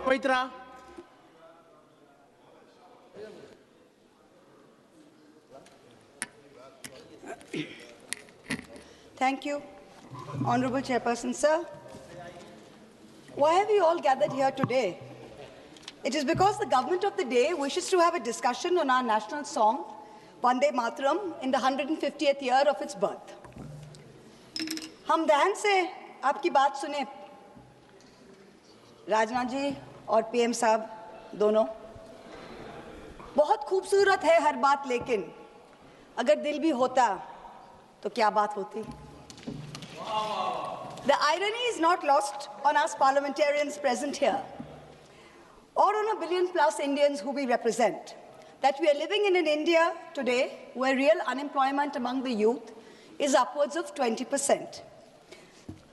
Pavitra. Thank you, Honorable Chairperson, sir. Why have we all gathered here today? It is because the government of the day wishes to have a discussion on our national song, Vande Mataram, in the 150th year of its birth. हम ध्यान से आपकी बात सुने, राजनाथ जी और PM साहब दोनों। बहुत खूबसूरत है हर बात, लेकिन अगर दिल भी होता तो क्या बात होती? The irony is not lost on us parliamentarians present here, or on a billion-plus Indians who we represent, that we are living in an India today where real unemployment among the youth is upwards of 20%.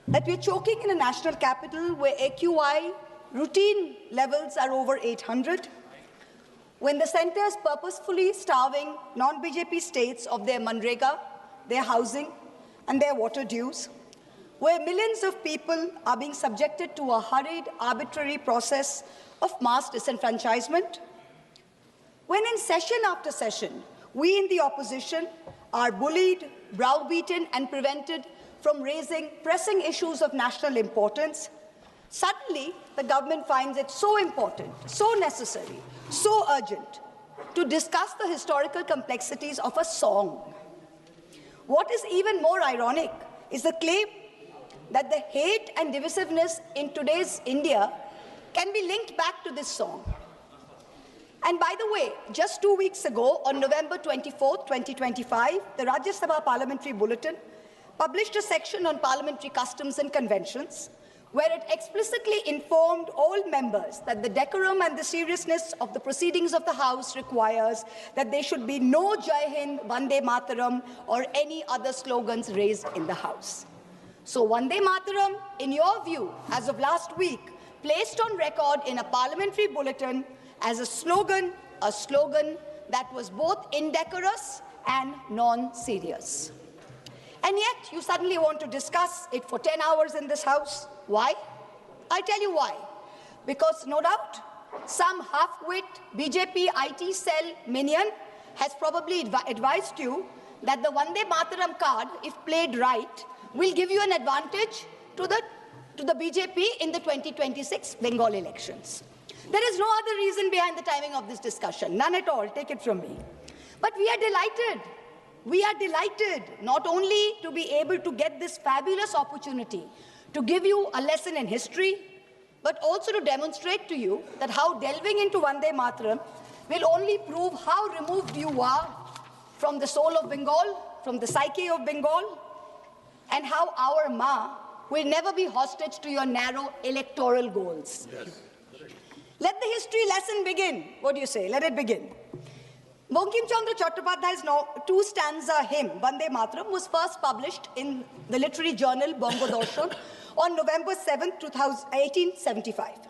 That we are choking in a national capital where AQI routine levels are over 800, when the centre is purposefully starving non-BJP states of their Manrega, their housing, and their water dues, where millions of people are being subjected to a hurried, arbitrary process of mass disenfranchisement, when in session after session, we in the opposition are bullied, browbeaten, and prevented from raising pressing issues of national importance, suddenly the government finds it so important, so necessary, so urgent to discuss the historical complexities of a song. What is even more ironic is the claim that the hate and divisiveness in today's India can be linked back to this song. And by the way, just 2 weeks ago, on November 24, 2025, the Rajya Sabha Parliamentary Bulletin published a section on parliamentary customs and conventions, where it explicitly informed all members that the decorum and the seriousness of the proceedings of the House requires that there should be no Jai Hind, Vande Mataram, or any other slogans raised in the House. So Vande Mataram, in your view, as of last week, placed on record in a parliamentary bulletin as a slogan that was both indecorous and non-serious. And yet, you suddenly want to discuss it for 10 hours in this House. Why? I'll tell you why. Because no doubt, some half-wit BJP IT cell minion has probably advised you that the Vande Mataram card, if played right, will give you an advantage to the BJP in the 2026 Bengal elections. There is no other reason behind the timing of this discussion, none at all, take it from me. But we are delighted. We are delighted not only to be able to get this fabulous opportunity to give you a lesson in history, but also to demonstrate to you that how delving into Vande Mataram will only prove how removed you are from the soul of Bengal, from the psyche of Bengal, and how our Ma will never be hostage to your narrow electoral goals. Yes. Let the history lesson begin. What do you say? Let it begin. Bankim Chandra Chattopadhyay's two-stanza hymn, Vande Mataram, was first published in the literary journal Bongo Darshan on November 7, 1875.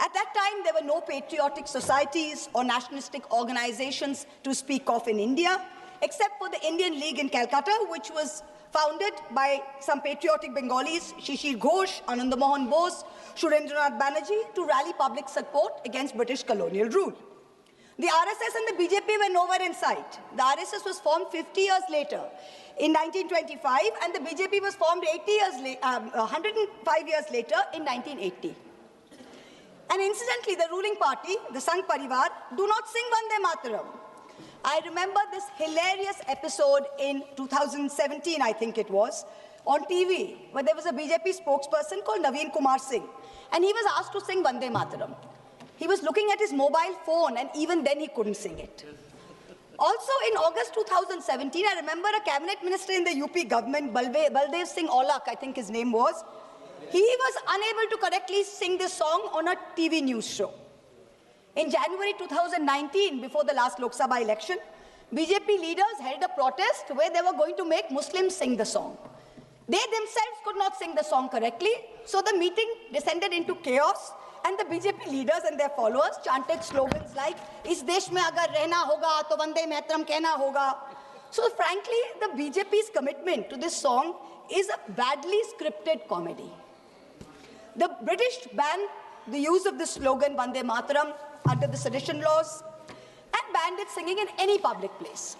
At that time, there were no patriotic societies or nationalistic organizations to speak of in India, except for the Indian League in Calcutta, which was founded by some patriotic Bengalis, Shishir Ghosh, Ananda Mohan Bose, Surendranath Banerjee, to rally public support against British colonial rule. The RSS and the BJP were nowhere in sight. The RSS was formed 50 years later, in 1925, and the BJP was formed 105 years later, in 1980. And incidentally, the ruling party, the Sangh Parivar, do not sing Vande Mataram. I remember this hilarious episode in 2017, I think it was, on TV, where there was a BJP spokesperson called Naveen Kumar Singh, and he was asked to sing Vande Mataram. He was looking at his mobile phone, and even then he couldn't sing it. Also, in August 2017, I remember a cabinet minister in the UP government, Baldev Singh Aulak, I think his name was, he was unable to correctly sing this song on a TV news show. In January 2019, before the last Lok Sabha election, BJP leaders held a protest where they were going to make Muslims sing the song. They themselves could not sing the song correctly, so the meeting descended into chaos, and the BJP leaders and their followers chanted slogans like, "Is desh mein agar rehna hoga, to Vande Mataram kehna hoga." So frankly, the BJP's commitment to this song is a badly scripted comedy. The British ban the use of the slogan Vande Mataram under the sedition laws and banned its singing in any public place.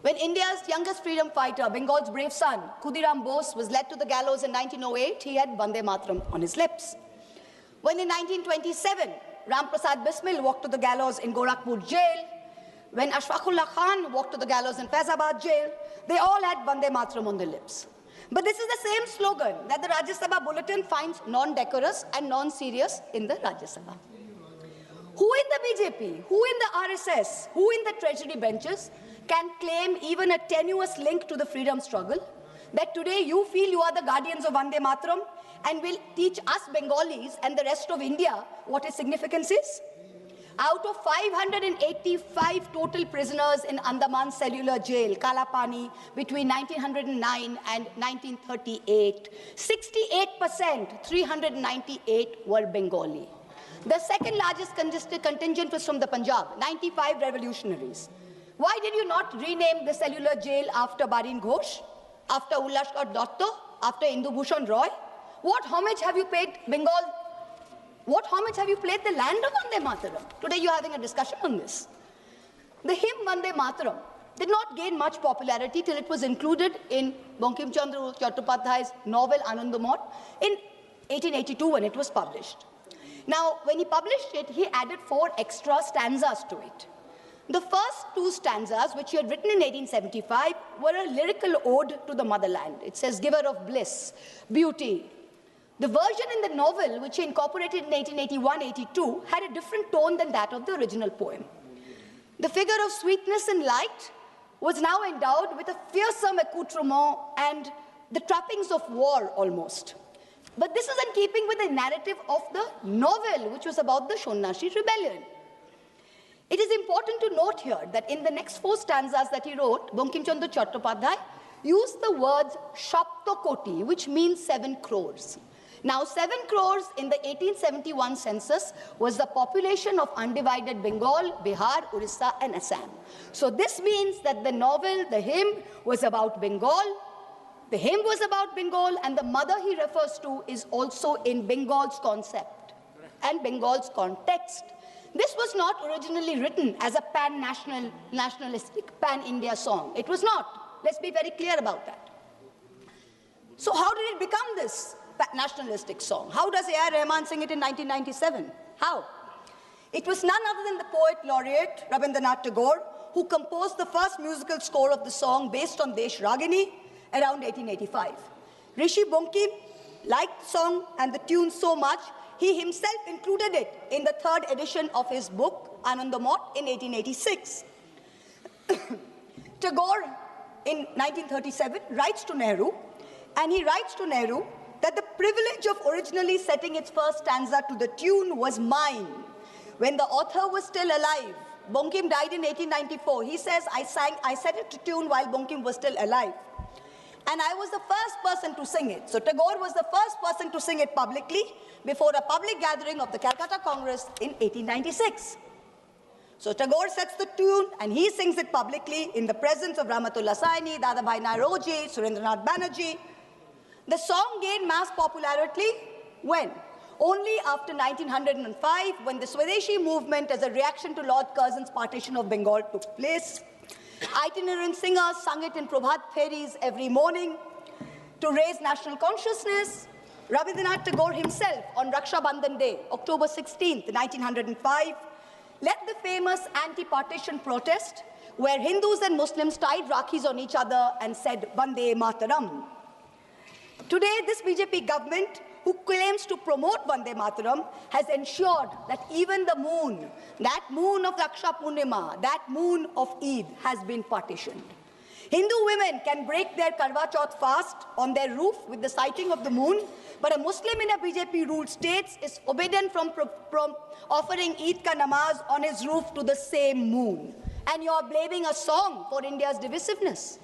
When India's youngest freedom fighter, Bengal's brave son, Khudiram Bose, was led to the gallows in 1908, he had Vande Mataram on his lips. When in 1927, Ram Prasad Bismil walked to the gallows in Gorakhpur jail, when Ashfaqullah Khan walked to the gallows in Faizabad jail, they all had Vande Mataram on their lips. But this is the same slogan that the Rajya Sabha bulletin finds non-decorous and non-serious in the Rajya Sabha. Who in the BJP, who in the RSS, who in the treasury benches can claim even a tenuous link to the freedom struggle, that today you feel you are the guardians of Vande Mataram and will teach us Bengalis and the rest of India what its significance is? Out of 585 total prisoners in Andaman Cellular Jail, Kalapani, between 1909 and 1938, 68%, 398 were Bengali. The second largest contingent was from the Punjab, 95 revolutionaries. Why did you not rename the cellular jail after Barin Ghosh, after Ullashkar Dotto, after Indu Bhushan Roy? What homage have you paid Bengal? What homage have you played the land of Vande Mataram? Today you're having a discussion on this. The hymn Vande Mataram did not gain much popularity till it was included in Bankim Chandra Chattopadhyay's novel Anandamot in 1882 when it was published. Now, when he published it, he added 4 extra stanzas to it. The first 2 stanzas, which he had written in 1875, were a lyrical ode to the motherland. It says, giver of bliss, beauty. The version in the novel, which he incorporated in 1881-82, had a different tone than that of the original poem. The figure of sweetness and light was now endowed with a fearsome accoutrement and the trappings of war almost. But this is in keeping with the narrative of the novel, which was about the Shonnashi rebellion. It is important to note here that in the next 4 stanzas that he wrote, Bankim Chandra Chattopadhyay used the words Shaptokoti, which means 7 crores. Now, 7 crores in the 1871 census was the population of undivided Bengal, Bihar, Orissa, and Assam. So this means that the novel, the hymn, was about Bengal. The hymn was about Bengal, and the mother he refers to is also in Bengal's concept and Bengal's context. This was not originally written as a nationalistic, pan-India song. It was not. Let's be very clear about that. So how did it become this nationalistic song? How does A.R. Rahman sing it in 1997? How? It was none other than the poet laureate Rabindranath Tagore who composed the first musical score of the song based on Desh Ragini around 1885. Rishi Bankim liked the song and the tune so much, he himself included it in the 3rd edition of his book, Anandamot, in 1886. Tagore, in 1937, writes to Nehru, and he writes to Nehru that the privilege of originally setting its first stanza to the tune was mine. When the author was still alive, Bankim died in 1894. He says, I set it to tune while Bankim was still alive. And I was the first person to sing it. So Tagore was the first person to sing it publicly before a public gathering of the Calcutta Congress in 1896. So Tagore sets the tune and he sings it publicly in the presence of Rahmatullah Saini, Dadabhai Naoroji, Surendranath Banerjee. The song gained mass popularity when? Only after 1905, when the Swadeshi movement as a reaction to Lord Curzon's partition of Bengal took place. Itinerant singers sung it in Prabhat Feris every morning to raise national consciousness. Rabindranath Tagore himself, on Raksha Bandhan Day, October 16th, 1905, led the famous anti-partition protest where Hindus and Muslims tied Rakhis on each other and said, Vande Mataram. Today, this BJP government, who claims to promote Vande Mataram, has ensured that even the moon, that moon of Raksha Purnima, that moon of Eid, has been partitioned. Hindu women can break their Karwa Chauth fast on their roof with the sighting of the moon, but a Muslim in a BJP-ruled state is forbidden from offering Eid ka namaz on his roof to the same moon. And you are blaming a song for India's divisiveness.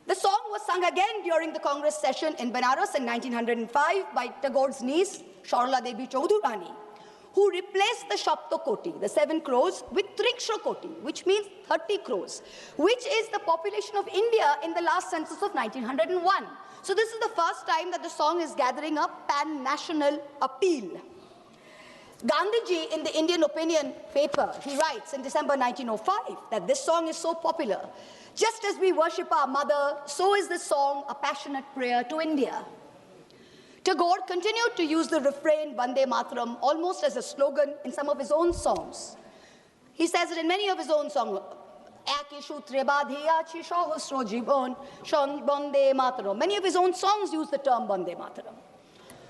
The song was sung again during the Congress session in Benares in 1905 by Tagore's niece, Sharla Devi Chaudhurani, who replaced the Shaptokoti, the 7 crores, with Trikshakoti, which means 30 crores, which is the population of India in the last census of 1901. So this is the first time that the song is gathering a pan-national appeal. Gandhiji, in the Indian Opinion paper, he writes in December 1905 that this song is so popular. Just as we worship our mother, so is this song a passionate prayer to India. Tagore continued to use the refrain Vande Mataram almost as a slogan in some of his own songs. He says it in many of his own songs. Many of his own songs use the term Vande Mataram.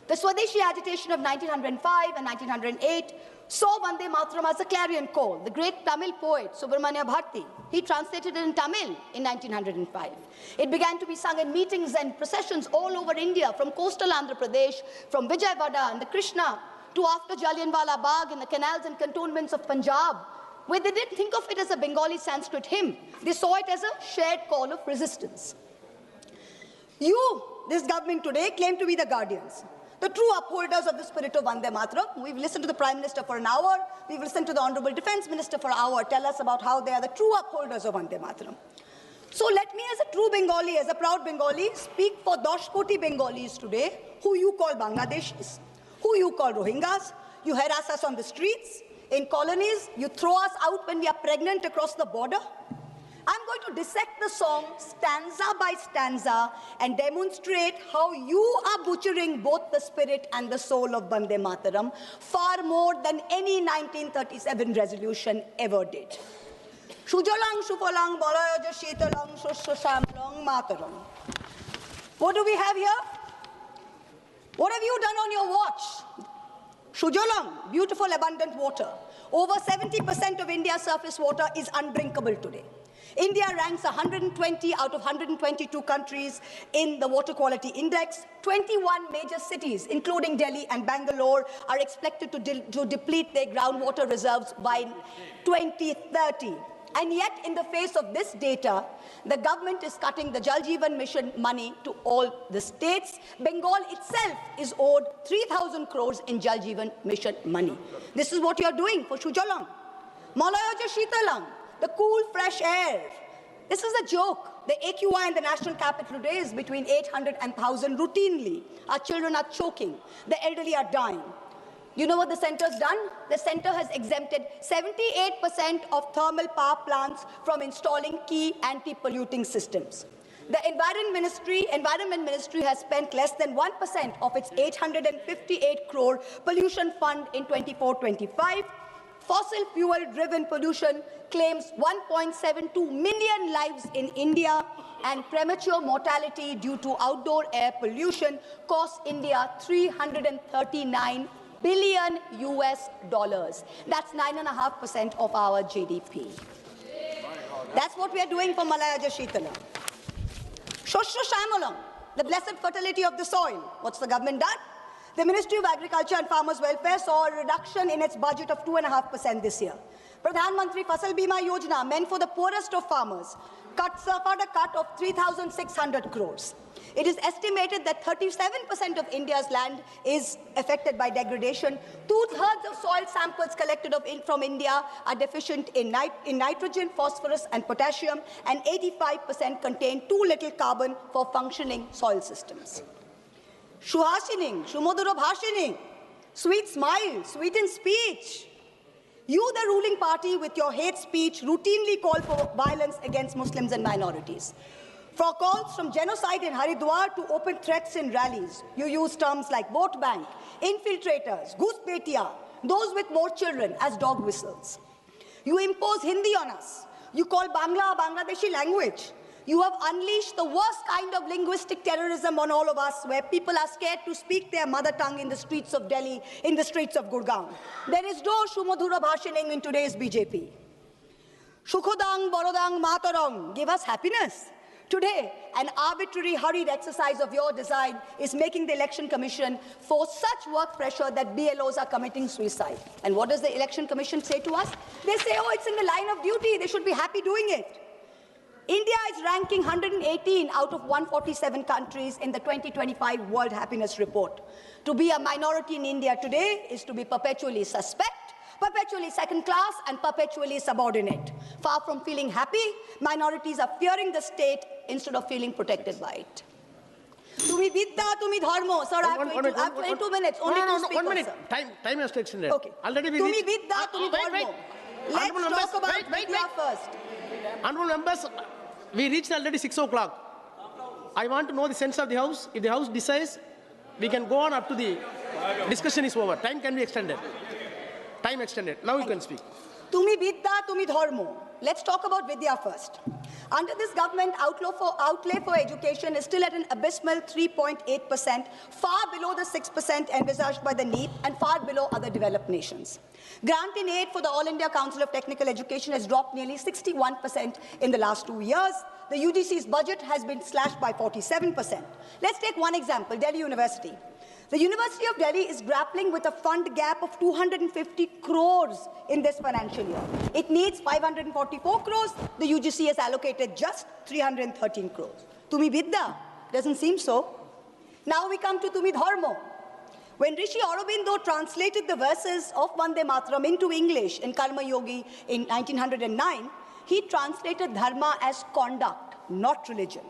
The Swadeshi agitation of 1905 and 1908 saw Vande Mataram as a clarion call. The great Tamil poet Subramanya Bharati, he translated it in Tamil in 1905. It began to be sung in meetings and processions all over India, from coastal Andhra Pradesh, from Vijayawada and the Krishna, to after Jallianwala Bagh in the canals and cantonments of Punjab, where they didn't think of it as a Bengali Sanskrit hymn. They saw it as a shared call of resistance. You, this government today, claim to be the guardians, the true upholders of the spirit of Vande Mataram. We've listened to the Prime Minister for an hour. We've listened to the Honorable Defence Minister for an hour tell us about how they are the true upholders of Vande Mataram. So let me, as a true Bengali, as a proud Bengali, speak for 10 koti Bengalis today, who you call Bangladeshis, who you call Rohingyas. You harass us on the streets. In colonies, you throw us out when we are pregnant across the border. I'm going to dissect the song stanza by stanza and demonstrate how you are butchering both the spirit and the soul of Vande Mataram far more than any 1937 resolution ever did. Shujalang Shufalang Balayaja Shitalang Shushamalang Mataram. What do we have here? What have you done on your watch? Shujalang, beautiful abundant water. Over 70% of India's surface water is undrinkable today. India ranks 120 out of 122 countries in the Water Quality Index. 21 major cities, including Delhi and Bangalore, are expected to deplete their groundwater reserves by 2030. And yet, in the face of this data, the government is cutting the Jal Jeevan Mission money to all the states. Bengal itself is owed 3,000 crores in Jal Jeevan Mission money. This is what you are doing for Shujalang. Malayaja Shitalang, the cool, fresh air. This is a joke. The AQI in the national capital today is between 800 and 1,000 routinely. Our children are choking. The elderly are dying. You know what the centre's done? The centre has exempted 78% of thermal power plants from installing key anti-polluting systems. The Environment Ministry has spent less than 1% of its 858 crore pollution fund in 24-25. Fossil fuel-driven pollution claims 1.72 million lives in India, and premature mortality due to outdoor air pollution costs India $339 billion US. That's 9.5% of our GDP. That's what we are doing for Malayaja Shitala. Shoshro Shamalam, the blessed fertility of the soil. What's the government done? The Ministry of Agriculture and Farmers Welfare saw a reduction in its budget of 2.5% this year. Pradhan Mantri Fasal Bima Yojana, meant for the poorest of farmers, suffered a cut of 3,600 crores. It is estimated that 37% of India's land is affected by degradation. 2/3 of soil samples collected from India are deficient in nitrogen, phosphorus, and potassium, and 85% contain too little carbon for functioning soil systems. Shuhashining, Shumoduro Bhashining, sweet smile, sweet in speech. You, the ruling party, with your hate speech, routinely call for violence against Muslims and minorities. For calls from genocide in Haridwar to open threats in rallies, you use terms like vote bank, infiltrators, ghuspetia, those with more children as dog whistles. You impose Hindi on us. You call Bangla a Bangladeshi language. You have unleashed the worst kind of linguistic terrorism on all of us, where people are scared to speak their mother tongue in the streets of Delhi, in the streets of Gurgaon. There is no Shumodhura Bhashining in today's BJP. Shukhodang, Borodang, Matarang, give us happiness. Today, an arbitrary, hurried exercise of your design is making the Election Commission force such work pressure that BLOs are committing suicide. And what does the Election Commission say to us? They say, oh, it's in the line of duty. They should be happy doing it. India is ranking 118 out of 147 countries in the 2025 World Happiness Report. To be a minority in India today is to be perpetually suspect, perpetually second class, and perpetually subordinate. Far from feeling happy, minorities are fearing the state instead of feeling protected by it. Tumi vidya, tumi dharmo. Sir, I have 22 minutes. Only two speakers. 1 minute. Sir. Time has to extend. Okay. Already we Tumi reached. vidya, tumi dharmo. Let's talk about vidya first. Honorable members, we reached already 6 o'clock. I want to know the sense of the House. If the House decides, we can go on up to the discussion is over. Time can be extended. Time extended. Now you can speak. Tumi vidya, tumi dharmo. Let's talk about vidya first. Under this government, outlay for education is still at an abysmal 3.8%, far below the 6% envisaged by the NEP and far below other developed nations. Grant in aid for the All India Council of Technical Education has dropped nearly 61% in the last 2 years. The UGC's budget has been slashed by 47%. Let's take one example, Delhi University. The University of Delhi is grappling with a fund gap of 250 crores in this financial year. It needs 544 crores. The UGC has allocated just 313 crores. Tumi Vidya doesn't seem so. Now we come to Tumi Dharmo. When Rishi Aurobindo translated the verses of Vande Mataram into English in Karma Yogi in 1909, he translated dharma as conduct, not religion.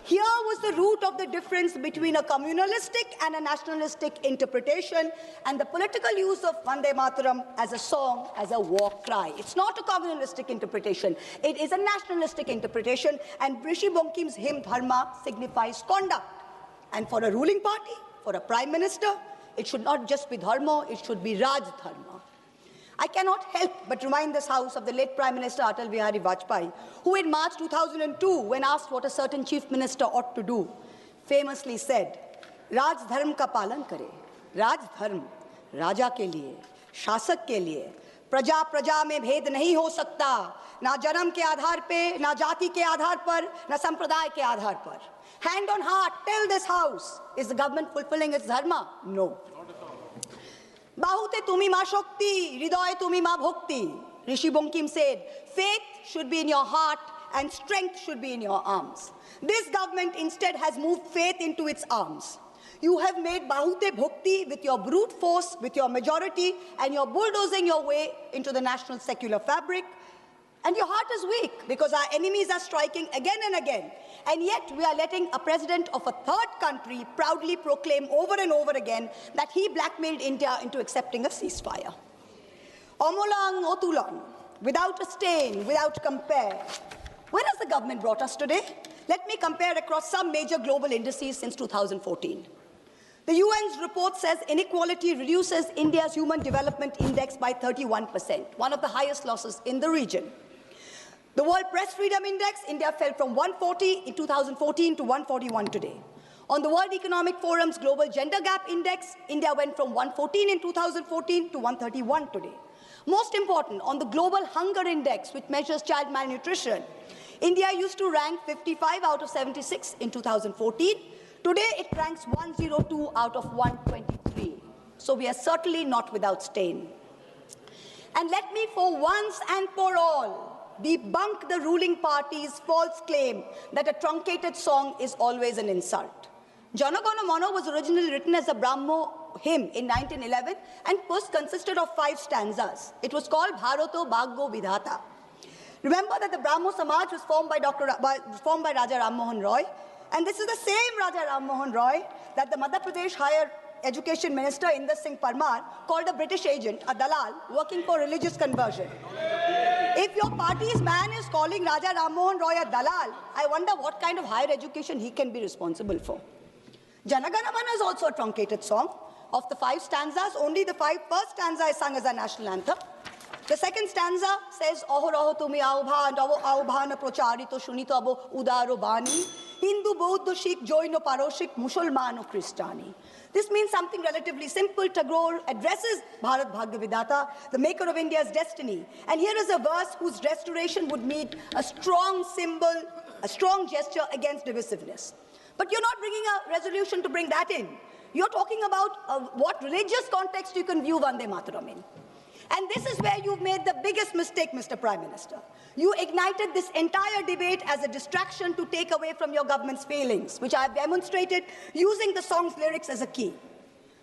Here was the root of the difference between a communalistic and a nationalistic interpretation and the political use of Vande Mataram as a song, as a war cry. It's not a communalistic interpretation. It is a nationalistic interpretation, and Rishi Bonkim's hymn Dharma signifies conduct. And for a ruling party, for a prime minister, it should not just be Dharma, it should be Raj Dharma. I cannot help but remind this House of the late Prime Minister Atal Bihari Vajpayee, who in March 2002, when asked what a certain chief minister ought to do, famously said, Raj Dharm ka palan kare. Raj Dharm, Raja ke liye, Shasak ke liye. Praja praja mein bhed nahi ho sakta. Na janam ke aadhar pe, na jati ke aadhar par, na sampraday ke aadhar par. Hand on heart, tell this House, is the government fulfilling its dharma? No. Bahute tumi ma shakti, hridoye tumi ma bhakti. Rishi Bonkim said, faith should be in your heart and strength should be in your arms. This government instead has moved faith into its arms. You have made bahute bhakti with your brute force, with your majority, and you're bulldozing your way into the national secular fabric. And your heart is weak because our enemies are striking again and again. And yet we are letting a president of a third country proudly proclaim over and over again that he blackmailed India into accepting a ceasefire. Omolang otulang, without a stain, without compare. Where has the government brought us today? Let me compare across some major global indices since 2014. The UN's report says inequality reduces India's Human Development Index by 31%, one of the highest losses in the region. The World Press Freedom Index, India fell from 140 in 2014 to 141 today. On the World Economic Forum's Global Gender Gap Index, India went from 114 in 2014 to 131 today. Most important, on the Global Hunger Index, which measures child malnutrition, India used to rank 55 out of 76 in 2014. Today, it ranks 102 out of 123. So we are certainly not without stain. And let me, for once and for all, debunk the ruling party's false claim that a truncated song is always an insult. Jana Gana Mana was originally written as a Brahmo hymn in 1911 and consisted of 5 stanzas. It was called Bharato Bhaggo Vidhata. Remember that the Brahmo Samaj was formed by Raja Ram Mohan Roy, and this is the same Raja Ram Mohan Roy that the Madhya Pradesh Higher Education Minister Inder Singh Parmar called a British agent, a dalal, working for religious conversion. If your party's man is calling Raja Ram Mohan Roy a dalal, I wonder what kind of higher education he can be responsible for. Jana Gana Mana is also a truncated song. Of the 5 stanzas, only the first stanza is sung as a national anthem. The second stanza says, Aho raho tumi aubhan, aubhan procharito shunito abo udaro bani, Hindu, Buddha, Sikh, Jain, Paroshik, Musulman, Christiani. This means something relatively simple. Tagore addresses Bharat Bhagya Vidhata, the maker of India's destiny. And here is a verse whose restoration would mean a strong symbol, a strong gesture against divisiveness. But you're not bringing a resolution to bring that in. You're talking about what religious context you can view Vande Mataram in. And this is where you've made the biggest mistake, Mr. Prime Minister. You ignited this entire debate as a distraction to take away from your government's failings, which I have demonstrated using the song's lyrics as a key.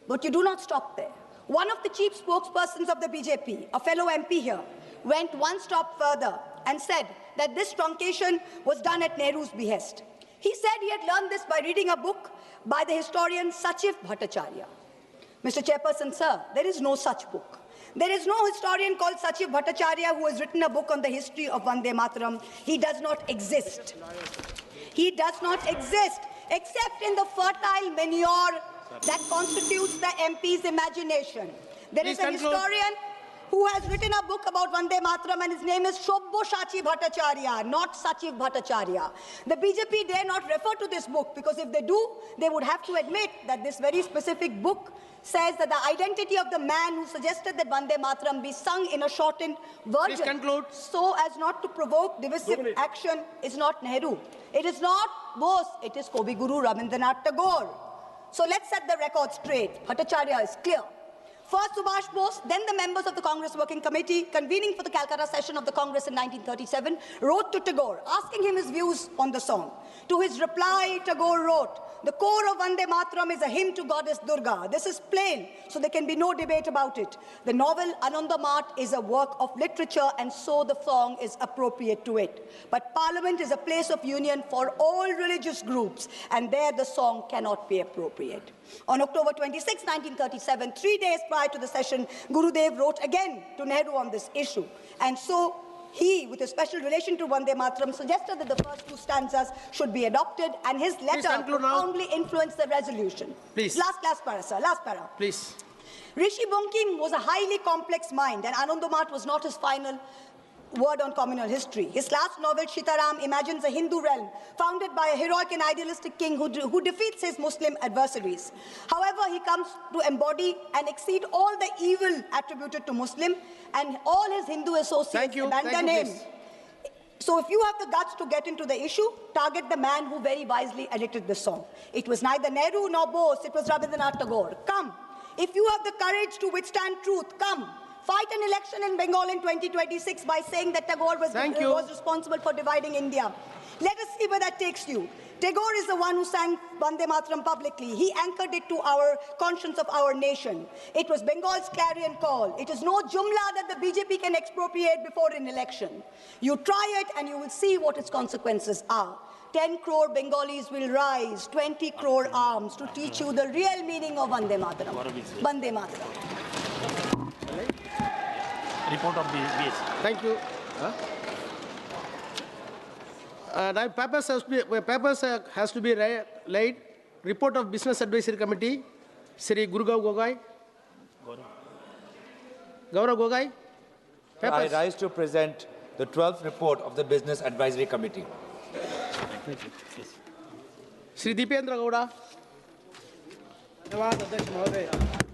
But you do not stop there. One of the chief spokespersons of the BJP, a fellow MP here, went one step further and said that this truncation was done at Nehru's behest. He said he had learned this by reading a book by the historian Sachiv Bhattacharya. Mr. Chairperson, sir, there is no such book. There is no historian called Sachiv Bhattacharya who has written a book on the history of Vande Mataram. He does not exist. He does not exist, except in the fertile manure that constitutes the MP's imagination. There is a historian who has written a book about Vande Mataram, and his name is Shobboshachi Bhattacharya, not Sachiv Bhattacharya. The BJP dare not refer to this book, because if they do, they would have to admit that this very specific book says that the identity of the man who suggested that Vande Mataram be sung in a shortened version so as not to provoke divisive action is not Nehru. It is not Bose, it is Kavi Guru Rabindranath Tagore. So let's set the record straight. Bhattacharya is clear. First Subhash Bose, then the members of the Congress Working Committee, convening for the Calcutta session of the Congress in 1937, wrote to Tagore, asking him his views on the song. To his reply, Tagore wrote, "The core of Vande Mataram is a hymn to Goddess Durga. This is plain, so there can be no debate about it. The novel Anandamath is a work of literature, and so the song is appropriate to it. But Parliament is a place of union for all religious groups, and there the song cannot be appropriate." On October 26, 1937, 3 days prior to the session, Gurudev wrote again to Nehru on this issue. And so he, with a special relation to Vande Mataram, suggested that the first two stanzas should be adopted, and his letter profoundly influenced the resolution. Please. Last para, sir. Last para. Please. Rishi Bankim was a highly complex mind, and Anandamath was not his final word on communal history. His last novel, Sitaram, imagines a Hindu realm founded by a heroic and idealistic king who defeats his Muslim adversaries. However, he comes to embody and exceed all the evil attributed to Muslim, and all his Hindu associates abandon him. So if you have the guts to get into the issue, target the man who very wisely edited the song. It was neither Nehru nor Bose, it was Rabindranath Tagore. Come. If you have the courage to withstand truth, come. Fight an election in Bengal in 2026 by saying that Tagore was responsible for dividing India. Let us see where that takes you. Tagore is the one who sang Vande Mataram publicly. He anchored it to our conscience of our nation. It was Bengal's clarion call. It is no jumla that the BJP can expropriate before an election. You try it and you will see what its consequences are. 10 crore Bengalis will rise, 20 crore arms to teach you the real meaning of Vande Mataram. Vande Mataram. Report of the BS. Thank you. Now papers has to be laid. Report of Business Advisory Committee, Sri Gurugav Gogoi. Gaurav Gogoi. I rise to present the 12th report of the Business Advisory Committee. Sri Dipendra Gowda. Dhanyawad, Adhyaksh Mahoday.